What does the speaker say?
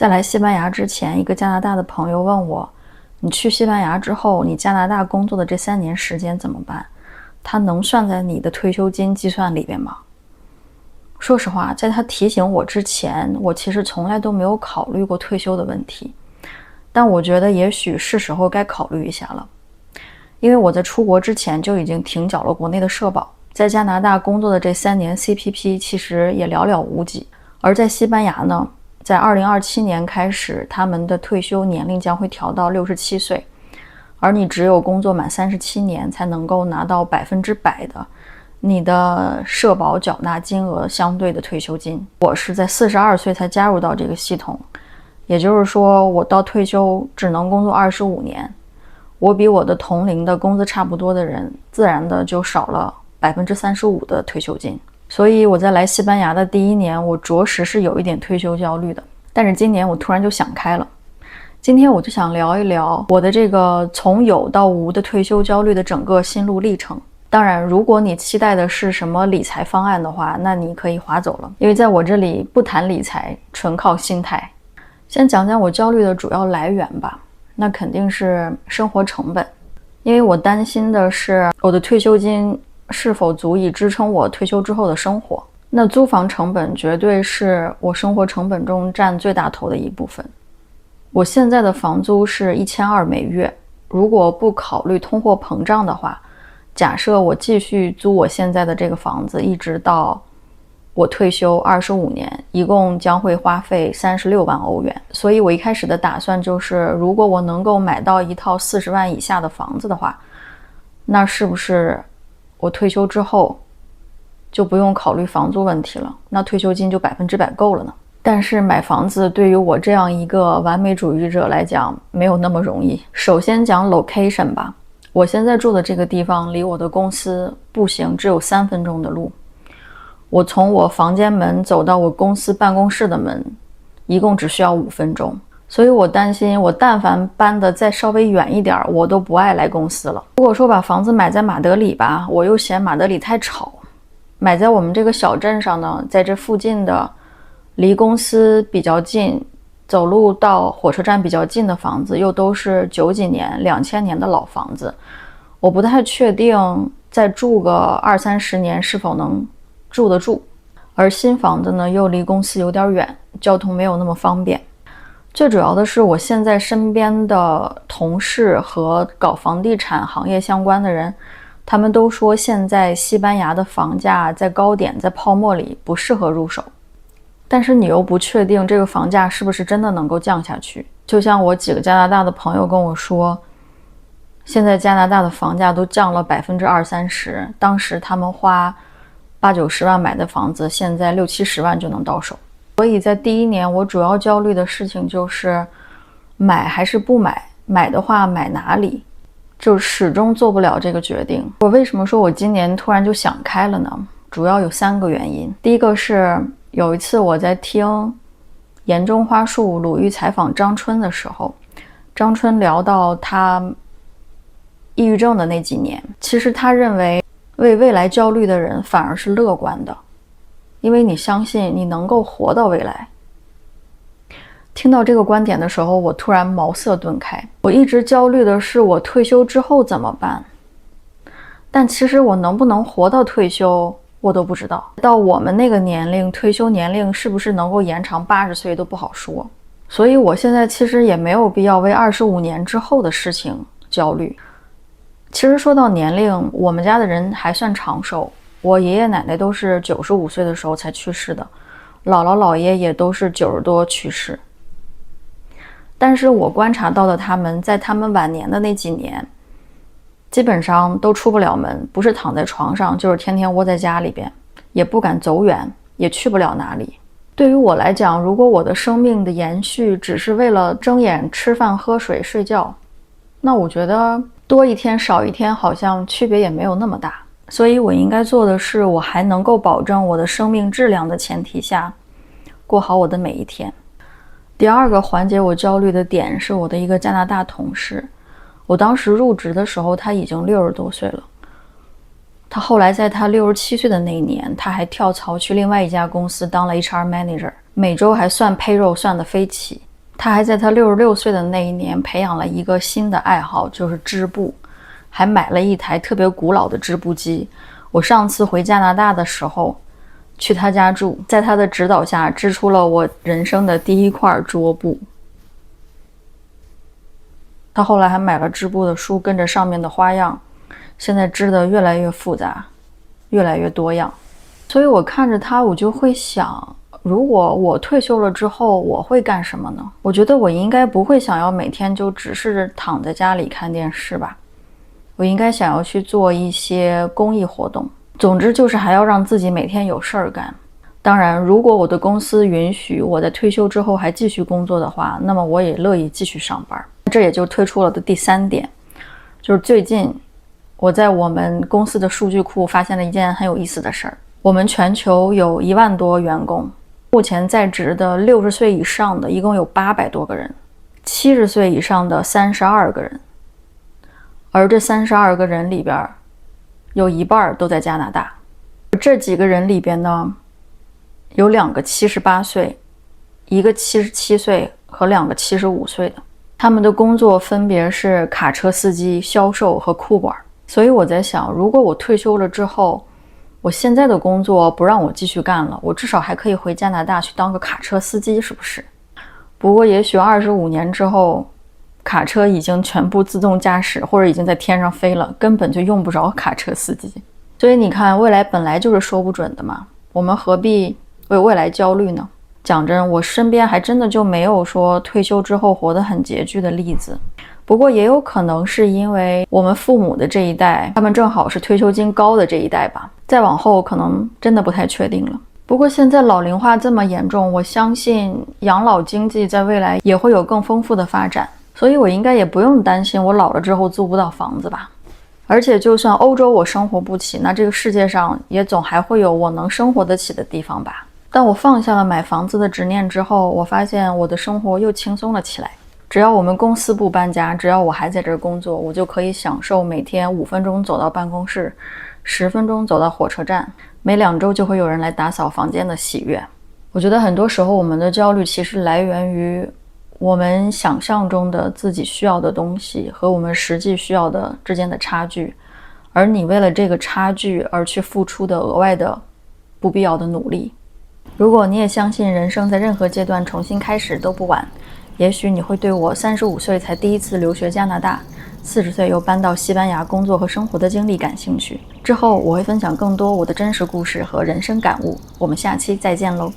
在来西班牙之前，一个加拿大的朋友问我，你去西班牙之后，你加拿大工作的这3年时间怎么办？它能算在你的退休金计算里边吗？说实话，在他提醒我之前，我其实从来都没有考虑过退休的问题，但我觉得也许是时候该考虑一下了。因为我在出国之前就已经停缴了国内的社保，在加拿大工作的这3年 CPP 其实也寥寥无几，而在西班牙呢，在2027年开始，他们的退休年龄将会调到67岁，而你只有工作满37年才能够拿到100%的你的社保缴纳金额相对的退休金。我是在42岁才加入到这个系统，也就是说我到退休只能工作25年，我比我的同龄的工资差不多的人自然的就少了35%的退休金。所以我在来西班牙的第1年，我着实是有一点退休焦虑的。但是今年我突然就想开了，今天我就想聊一聊我的这个从有到无的退休焦虑的整个心路历程。当然，如果你期待的是什么理财方案的话，那你可以划走了，因为在我这里不谈理财，纯靠心态。先讲讲我焦虑的主要来源吧，那肯定是生活成本，因为我担心的是我的退休金是否足以支撑我退休之后的生活。那租房成本绝对是我生活成本中占最大头的一部分。我现在的房租是1200每月，如果不考虑通货膨胀的话，假设我继续租我现在的这个房子，一直到我退休25年，一共将会花费36万欧元。所以我一开始的打算就是，如果我能够买到一套40万以下的房子的话，那是不是我退休之后就不用考虑房租问题了？那退休金就100%够了呢？但是买房子对于我这样一个完美主义者来讲，没有那么容易。首先讲 location 吧，我现在住的这个地方离我的公司步行只有3分钟的路。我从我房间门走到我公司办公室的门，一共只需要5分钟。所以我担心，我但凡搬得再稍微远一点，我都不爱来公司了。如果说把房子买在马德里吧，我又嫌马德里太吵。买在我们这个小镇上呢，在这附近的离公司比较近，走路到火车站比较近的房子，又都是90几年、2000年的老房子，我不太确定再住个20-30年是否能住得住。而新房子呢，又离公司有点远，交通没有那么方便。最主要的是，我现在身边的同事和搞房地产行业相关的人，他们都说现在西班牙的房价在高点，在泡沫里，不适合入手。但是你又不确定这个房价是不是真的能够降下去。就像我几个加拿大的朋友跟我说，现在加拿大的房价都降了20-30%，当时他们花80-90万买的房子，现在60-70万就能到手。所以在第1年，我主要焦虑的事情就是买还是不买，买的话买哪里，就始终做不了这个决定。我为什么说我今年突然就想开了呢？主要有3个原因。第一个是有一次我在听岩中花树鲁豫采访张春的时候，张春聊到他抑郁症的那几年，其实他认为为未来焦虑的人反而是乐观的，因为你相信你能够活到未来。听到这个观点的时候，我突然茅塞顿开。我一直焦虑的是我退休之后怎么办，但其实我能不能活到退休我都不知道。到我们那个年龄，退休年龄是不是能够延长80岁都不好说。所以我现在其实也没有必要为25年之后的事情焦虑。其实说到年龄，我们家的人还算长寿，我爷爷奶奶都是95岁的时候才去世的，姥姥姥爷也都是90多去世。但是我观察到的，他们在他们晚年的那几年基本上都出不了门，不是躺在床上就是天天窝在家里边，也不敢走远，也去不了哪里。对于我来讲，如果我的生命的延续只是为了睁眼吃饭喝水睡觉，那我觉得多一天少一天好像区别也没有那么大。所以我应该做的是，我还能够保证我的生命质量的前提下，过好我的每一天。第2个缓解我焦虑的点是我的一个加拿大同事。我当时入职的时候他已经60多岁了，他后来在他67岁的那一年，他还跳槽去另外一家公司当了 HR manager， 每周还算 payroll 算得飞起。他还在他66岁的那一年培养了一个新的爱好，就是织布，还买了一台特别古老的织布机。我上次回加拿大的时候去他家住，在他的指导下织出了我人生的第一块桌布。他后来还买了织布的书，跟着上面的花样，现在织得越来越复杂，越来越多样。所以我看着他，我就会想，如果我退休了之后，我会干什么呢？我觉得我应该不会想要每天就只是躺在家里看电视吧，我应该想要去做一些公益活动。总之就是还要让自己每天有事儿干。当然，如果我的公司允许我在退休之后还继续工作的话，那么我也乐意继续上班。这也就推出了的第3点，就是最近我在我们公司的数据库发现了一件很有意思的事儿。我们全球有1万多员工，目前在职的60岁以上的一共有800多个人，70岁以上的32个人，而这32个人里边有一半都在加拿大。这几个人里边呢，有2个78岁，一个77岁和2个75岁的。他们的工作分别是卡车司机、销售和库管。所以我在想，如果我退休了之后，我现在的工作不让我继续干了，我至少还可以回加拿大去当个卡车司机，是不是？不过也许25年之后，卡车已经全部自动驾驶，或者已经在天上飞了，根本就用不着卡车司机。所以你看，未来本来就是说不准的嘛，我们何必为未来焦虑呢？讲真，我身边还真的就没有说退休之后活得很拮据的例子。不过也有可能是因为我们父母的这一代，他们正好是退休金高的这一代吧，再往后可能真的不太确定了。不过现在老龄化这么严重，我相信养老经济在未来也会有更丰富的发展，所以我应该也不用担心我老了之后租不到房子吧。而且就算欧洲我生活不起，那这个世界上也总还会有我能生活得起的地方吧。当我放下了买房子的执念之后，我发现我的生活又轻松了起来。只要我们公司不搬家，只要我还在这儿工作，我就可以享受每天5分钟走到办公室，10分钟走到火车站，每2周就会有人来打扫房间的喜悦。我觉得很多时候我们的焦虑其实来源于我们想象中的自己需要的东西和我们实际需要的之间的差距，而你为了这个差距而去付出的额外的不必要的努力。如果你也相信人生在任何阶段重新开始都不晚，也许你会对我35岁才第一次留学加拿大，40岁又搬到西班牙工作和生活的经历感兴趣。之后我会分享更多我的真实故事和人生感悟。我们下期再见喽。